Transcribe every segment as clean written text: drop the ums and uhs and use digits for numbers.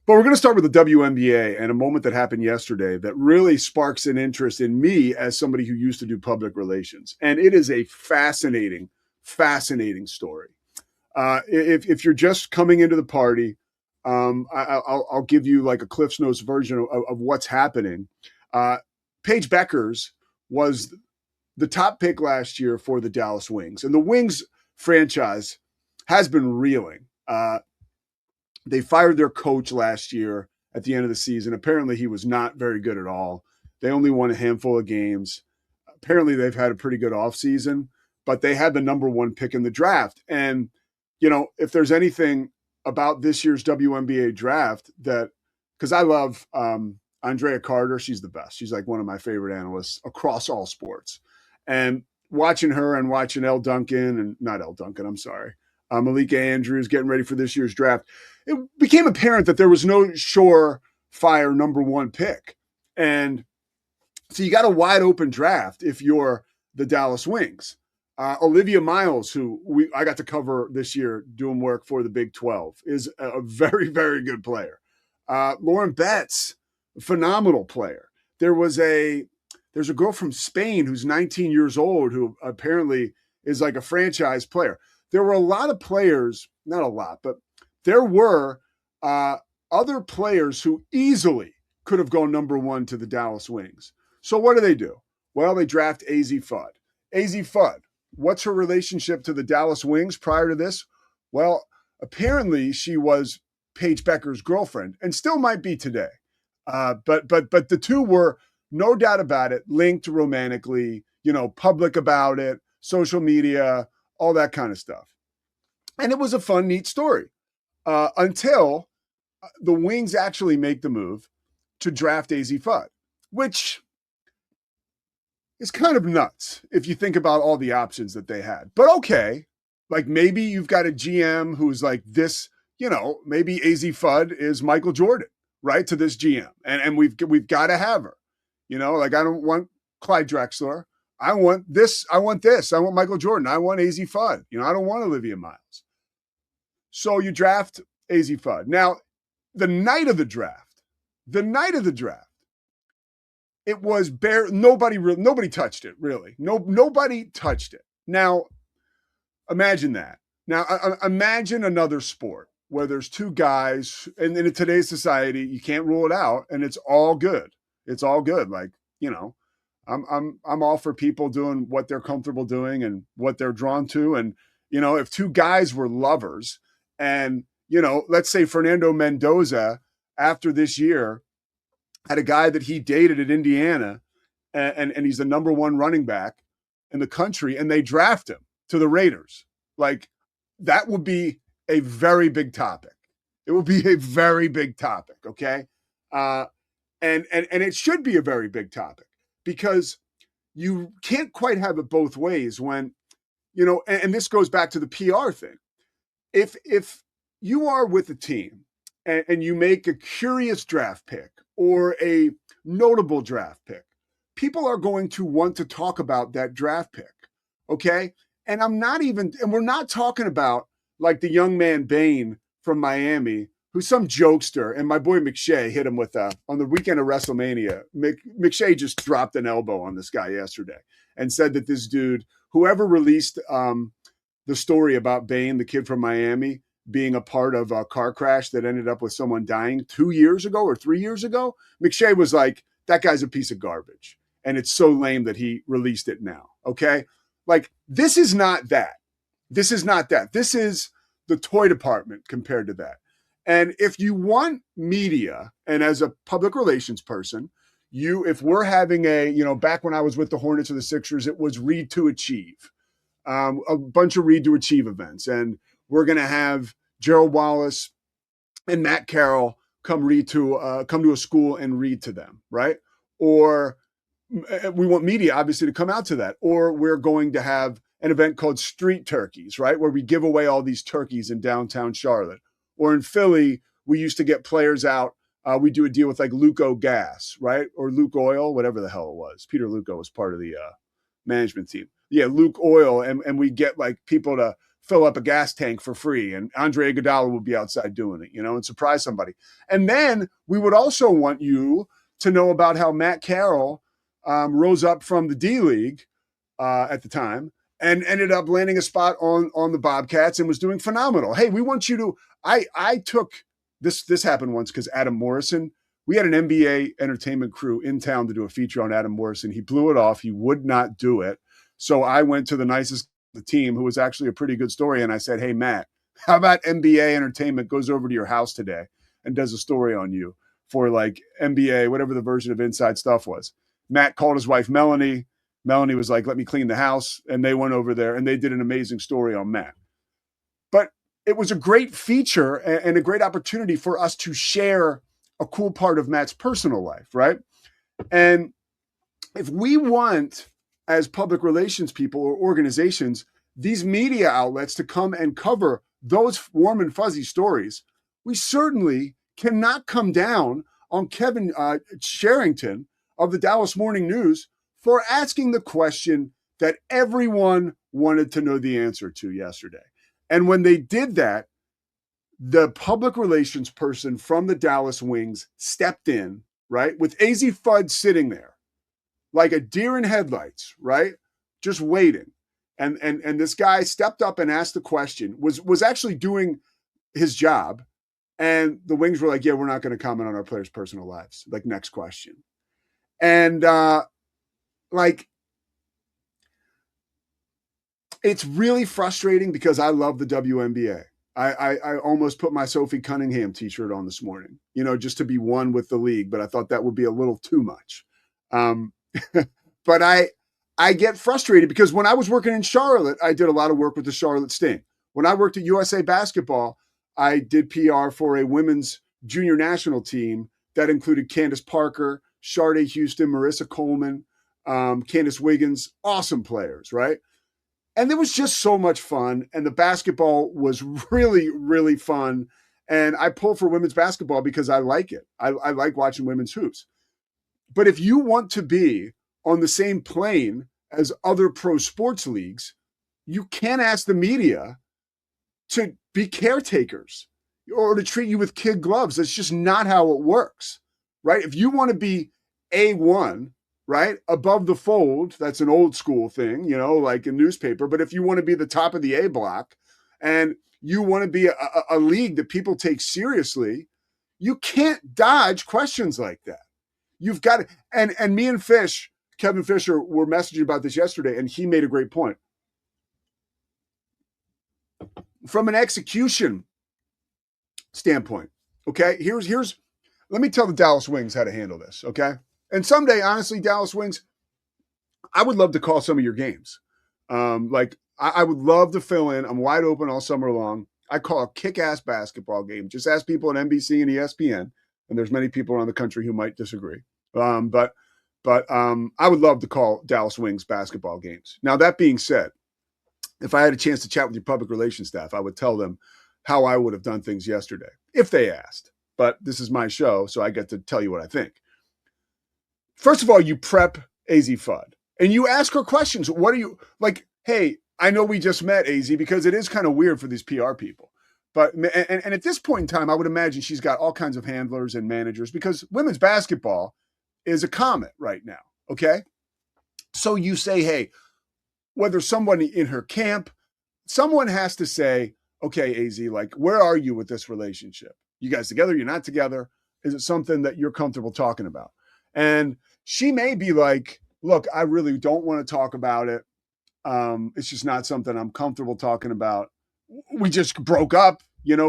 But we're going to start with the WNBA and a moment that happened yesterday that really sparks an interest in me as somebody who used to do public relations. And it is a fascinating, fascinating story. If you're just coming into the party, I'll give you like a Cliff's Notes version of what's happening. Paige Bueckers was the top pick last year for the Dallas Wings. And the Wings franchise has been reeling. They fired their coach last year at the end of the season. Apparently, he was not very good at all. They only won a handful of games. Apparently, they've had a pretty good offseason, but they had the number one pick in the draft. And, you know, if there's anything about this year's WNBA draft that, because I love Andrea Carter, she's the best. She's like one of my favorite analysts across all sports. And watching her and watching Malika Andrews getting ready for this year's draft, it became apparent that there was no surefire number one pick. And so you got a wide open draft if you're the Dallas Wings. Olivia Miles, who I got to cover this year doing work for the Big 12, is a very, very good player. Lauren Betts, phenomenal player. There's a girl from Spain who's 19 years old who apparently is like a franchise player. There were a lot of players, not a lot, but there were other players who easily could have gone number one to the Dallas Wings. So what do? Well, they draft Azzi Fudd. Azzi Fudd, what's her relationship to the Dallas Wings prior to this? Well, apparently she was Paige Bueckers' girlfriend and still might be today. But the two were, no doubt about it, linked romantically, public about it, social media, all that kind of stuff. And it was a fun, neat story until the Wings actually make the move to draft Azzi Fudd, which is kind of nuts if you think about all the options that they had. But okay, like maybe you've got a GM who's like this, maybe Azzi Fudd is Michael Jordan, right, to this GM. And we've got to have her. Like I don't want Clyde Drexler. I want this. I want Michael Jordan. I want Azzi Fudd. I don't want Olivia Miles. So you draft Azzi Fudd. Now, the night of the draft, it was bare. Nobody touched it, really. Nobody touched it. Now, imagine that. Now, imagine another sport where there's two guys, and in today's society, you can't rule it out, and it's all good. It's all good. Like, I'm all for people doing what they're comfortable doing and what they're drawn to. And, if two guys were lovers and, let's say Fernando Mendoza after this year had a guy that he dated at Indiana and he's the number one running back in the country and they draft him to the Raiders. Like that would be a very big topic. It would be a very big topic. Okay. And it should be a very big topic because you can't quite have it both ways when, and this goes back to the PR thing. If you are with a team and you make a curious draft pick or a notable draft pick, people are going to want to talk about that draft pick. Okay. And we're not talking about like the young man Bane from Miami, who's some jokester, and my boy McShay hit him with on the weekend of WrestleMania. McShay just dropped an elbow on this guy yesterday and said that this dude, whoever released the story about Bane, the kid from Miami, being a part of a car crash that ended up with someone dying 2 years ago or 3 years ago, McShay was like, that guy's a piece of garbage. And it's so lame that he released it now. Okay. Like this is not that. This is the toy department compared to that. And if you want media, and as a public relations person, if we're having back when I was with the Hornets or the Sixers, it was Read to Achieve, a bunch of Read to Achieve events. And we're going to have Gerald Wallace and Matt Carroll come to a school and read to them, right? Or we want media, obviously, to come out to that. Or we're going to have an event called Street Turkeys, right? Where we give away all these turkeys in downtown Charlotte. Or in Philly, we used to get players out. We do a deal with like Luco Gas, right? Or Luke Oil, whatever the hell it was. Peter Luco was part of the management team. Yeah, Luke Oil. And we get like people to fill up a gas tank for free, and Andre Iguodala would be outside doing it, and surprise somebody. And then we would also want you to know about how Matt Carroll rose up from the D League at the time and ended up landing a spot on the Bobcats and was doing phenomenal. Hey, we want you to. I took this. This happened once because Adam Morrison. We had an NBA entertainment crew in town to do a feature on Adam Morrison. He blew it off. He would not do it. So I went to the nicest the team, who was actually a pretty good story. And I said, hey, Matt, how about NBA Entertainment goes over to your house today and does a story on you for like NBA, whatever the version of Inside Stuff was. Matt called his wife, Melanie. Melanie was like, let me clean the house. And they went over there and they did an amazing story on Matt. But it was a great feature and a great opportunity for us to share a cool part of Matt's personal life, right? And if we want, as public relations people or organizations, these media outlets to come and cover those warm and fuzzy stories, we certainly cannot come down on Kevin Sherrington of the Dallas Morning News for asking the question that everyone wanted to know the answer to yesterday. And when they did that, the public relations person from the Dallas Wings stepped in, right, with Azzi Fudd sitting there like a deer in headlights, right? Just waiting. And this guy stepped up and asked the question, was actually doing his job. And the Wings were like, yeah, we're not going to comment on our players' personal lives. Like, next question. And it's really frustrating because I love the WNBA. I almost put my Sophie Cunningham t-shirt on this morning, just to be one with the league, but I thought that would be a little too much. But I get frustrated because when I was working in Charlotte, I did a lot of work with the Charlotte Sting. When I worked at USA Basketball, I did PR for a women's junior national team that included Candace Parker, Sharday Houston, Marissa Coleman, Candace Wiggins, awesome players, right? And it was just so much fun. And the basketball was really, really fun. And I pull for women's basketball because I like it. I like watching women's hoops. But if you want to be on the same plane as other pro sports leagues, you can't ask the media to be caretakers or to treat you with kid gloves. That's just not how it works, right? If you want to be A1, right, above the fold, that's an old school thing, like a newspaper. But if you want to be the top of the A block and you want to be a league that people take seriously, you can't dodge questions like that. You've got to, and me and Kevin Fisher, were messaging about this yesterday, and he made a great point. From an execution standpoint, okay, let me tell the Dallas Wings how to handle this, okay? And someday, honestly, Dallas Wings, I would love to call some of your games. I would love to fill in. I'm wide open all summer long. I call a kick-ass basketball game. Just ask people at NBC and ESPN, and there's many people around the country who might disagree. But I would love to call Dallas Wings basketball games. Now, that being said, if I had a chance to chat with your public relations staff, I would tell them how I would have done things yesterday, if they asked. But this is my show, so I get to tell you what I think. First of all, you prep Azzi Fudd, and you ask her questions. What are you, like, hey, I know we just met, Azzi, because it is kind of weird for these PR people. But and at this point in time, I would imagine she's got all kinds of handlers and managers because women's basketball is a comet right now, okay? So you say, hey, whether somebody in her camp, someone has to say, okay, Azzi, like, where are you with this relationship? You guys together? You're not together? Is it something that you're comfortable talking about? And she may be like, look, I really don't want to talk about it. It's just not something I'm comfortable talking about. We just broke up,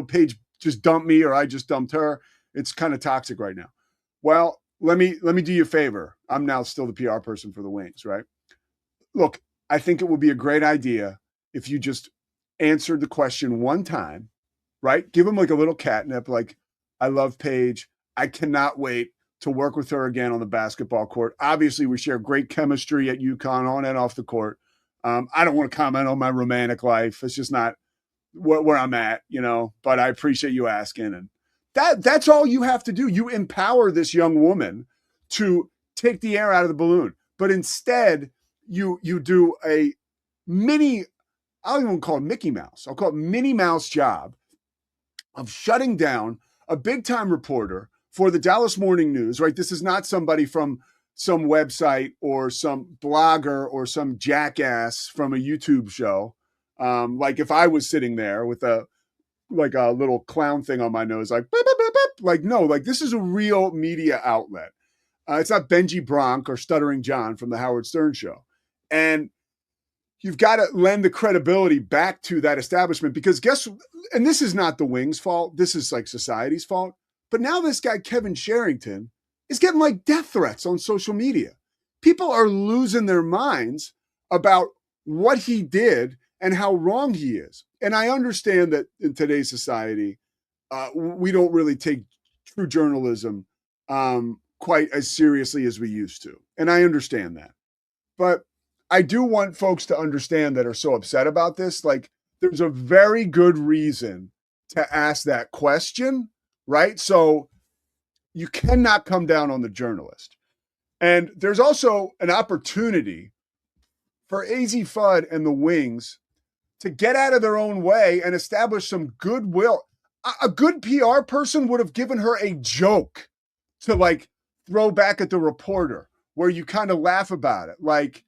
Paige just dumped me or I just dumped her. It's kind of toxic right now. Well, let me do you a favor. I'm now still the PR person for the Wings, right? Look, I think it would be a great idea if you just answered the question one time, right? Give them like a little catnip, like, I love Paige. I cannot wait to work with her again on the basketball court. Obviously, we share great chemistry at UConn on and off the court. I don't want to comment on my romantic life. It's just not where I'm at, but I appreciate you asking. And that's all you have to do. You empower this young woman to take the air out of the balloon. But instead, you do a mini I don't even call it Mickey Mouse. I'll call it Minnie Mouse job of shutting down a big time reporter for the Dallas Morning News, right? This is not somebody from some website or some blogger or some jackass from a YouTube show. Like if I was sitting there with a little clown thing on my nose, like, beep, beep, beep, beep. Like, no, like this is a real media outlet. It's not Benji Bronk or Stuttering John from the Howard Stern show. And you've got to lend the credibility back to that establishment because and this is not the Wings' fault. This is like society's fault. But now this guy, Kevin Sherrington, is getting like death threats on social media. People are losing their minds about what he did and how wrong he is. And I understand that in today's society, we don't really take true journalism quite as seriously as we used to. And I understand that. But I do want folks to understand that are so upset about this. Like, there's a very good reason to ask that question, right? So you cannot come down on the journalist. And there's also an opportunity for Azzi Fudd and the Wings to get out of their own way and establish some goodwill. A good PR person would have given her a joke to like throw back at the reporter where you kind of laugh about it. Like,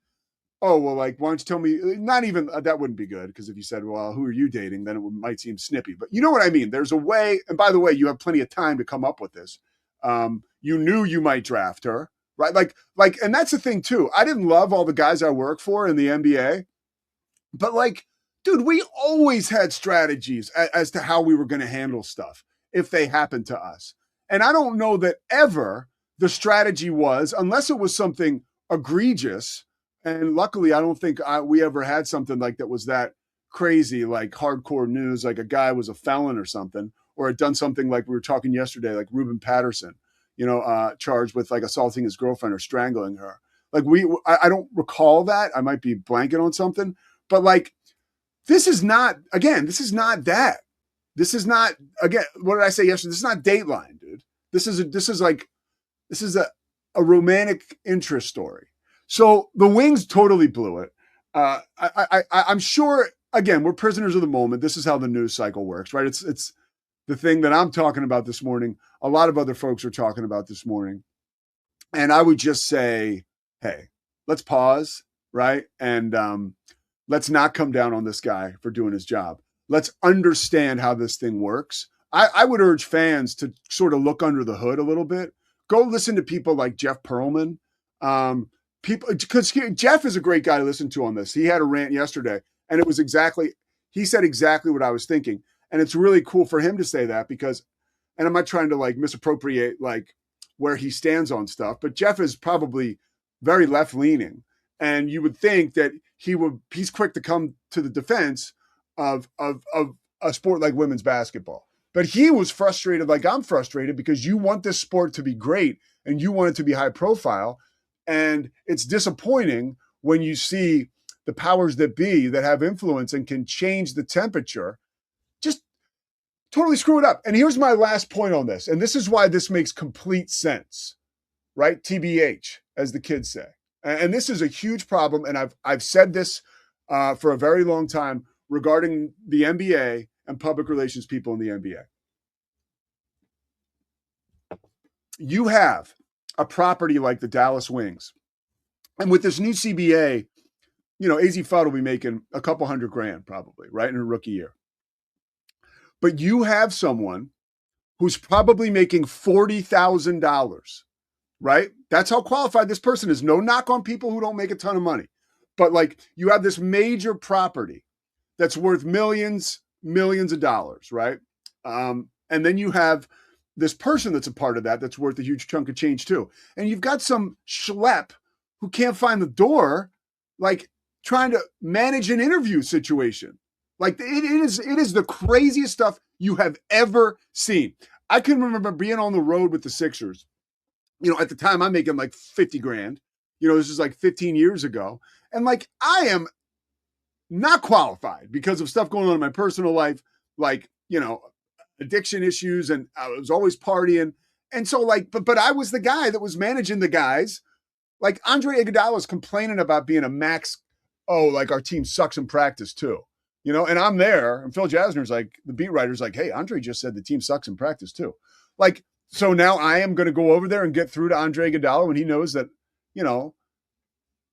oh, well, like, why don't you tell me? Not even that wouldn't be good because if you said, well, who are you dating? Then it might seem snippy. But you know what I mean? There's a way. And by the way, you have plenty of time to come up with this. You knew you might draft her, right? Like, and that's the thing too. I didn't love all the guys I work for in the NBA, but like, dude, we always had strategies as to how we were going to handle stuff if they happened to us. And I don't know that ever the strategy was, unless it was something egregious. And luckily, I don't think we ever had something like that was that crazy, like hardcore news, like a guy was a felon or something, or had done something like we were talking yesterday, like Ruben Patterson, charged with like assaulting his girlfriend or strangling her. Like I don't recall that. I might be blanking on something, but like, this is not that. This is not, again, what did I say yesterday? This is not Dateline, dude. This is a romantic interest story. So the Wings totally blew it. I'm sure, again, we're prisoners of the moment. This is how the news cycle works, right? It's the thing that I'm talking about this morning. A lot of other folks are talking about this morning. And I would just say, hey, let's pause, right? And let's not come down on this guy for doing his job. Let's understand how this thing works. I would urge fans to sort of look under the hood a little bit. Go listen to people like Jeff Pearlman. Because Jeff is a great guy to listen to on this. He had a rant yesterday, and he said exactly what I was thinking. And it's really cool for him to say that because, and I'm not trying to like misappropriate like where he stands on stuff, but Jeff is probably very left leaning. And you would think that he's quick to come to the defense of a sport like women's basketball. But he was frustrated like I'm frustrated because you want this sport to be great and you want it to be high profile. And it's disappointing when you see the powers that be that have influence and can change the temperature just totally screw it up. And here's my last point on this. And this is why this makes complete sense, right? TBH, as the kids say. And this is a huge problem. And I've said this for a very long time regarding the NBA and public relations people in the NBA. You have a property like the Dallas Wings. And with this new CBA, Azzi Fudd will be making a couple $100,000 probably, right, in a rookie year. But you have someone who's probably making $40,000, right? That's how qualified this person is. No knock on people who don't make a ton of money. But like you have this major property that's worth millions of dollars, right? And then you have this person that's a part of that that's worth a huge chunk of change too. And you've got some schlep who can't find the door, like trying to manage an interview situation. Like it is the craziest stuff you have ever seen. I can remember being on the road with the Sixers. At the time I'm making like $50,000. This is like 15 years ago. And like I am not qualified because of stuff going on in my personal life, like, addiction issues, and I was always partying. And so like, but I was the guy that was managing the guys. Like Andre Iguodala is complaining about being a max. Oh, like our team sucks in practice too. and I'm there, and Phil Jasner's like, the beat writer's like, hey, Andre just said the team sucks in practice too. Like, so now I am going to go over there and get through to Andre Iguodala when he knows that,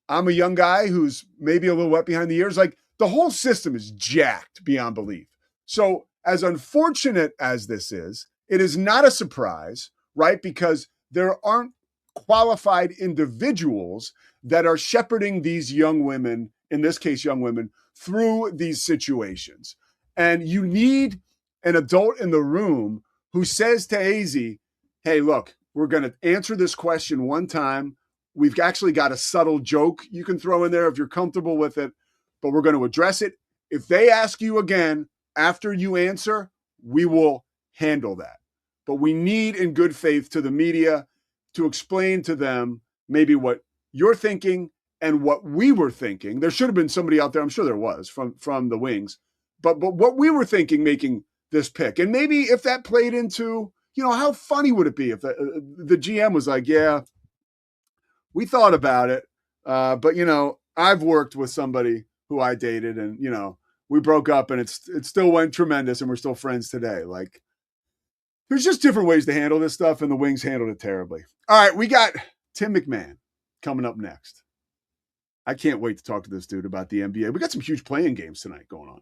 I'm a young guy who's maybe a little wet behind the ears. Like, the whole system is jacked beyond belief. So as unfortunate as this is, it is not a surprise, right? Because there aren't qualified individuals that are shepherding these young women, in this case, young women, through these situations. And you need an adult in the room who says to Azzi, hey, look, we're going to answer this question one time. We've actually got a subtle joke you can throw in there if you're comfortable with it, but we're going to address it. If they ask you again after you answer, we will handle that. But we need, in good faith, to the media to explain to them maybe what you're thinking and what we were thinking. There should have been somebody out there, I'm sure there was, from the wings, but what we were thinking making this pick. And maybe if that played into, how funny would it be if the GM was like, yeah, we thought about it, but, I've worked with somebody who I dated and, we broke up and it still went tremendous and we're still friends today. Like, there's just different ways to handle this stuff, and the Wings handled it terribly. All right, we got Tim McMahon coming up next. I can't wait to talk to this dude about the NBA. We got some huge playing games tonight going on.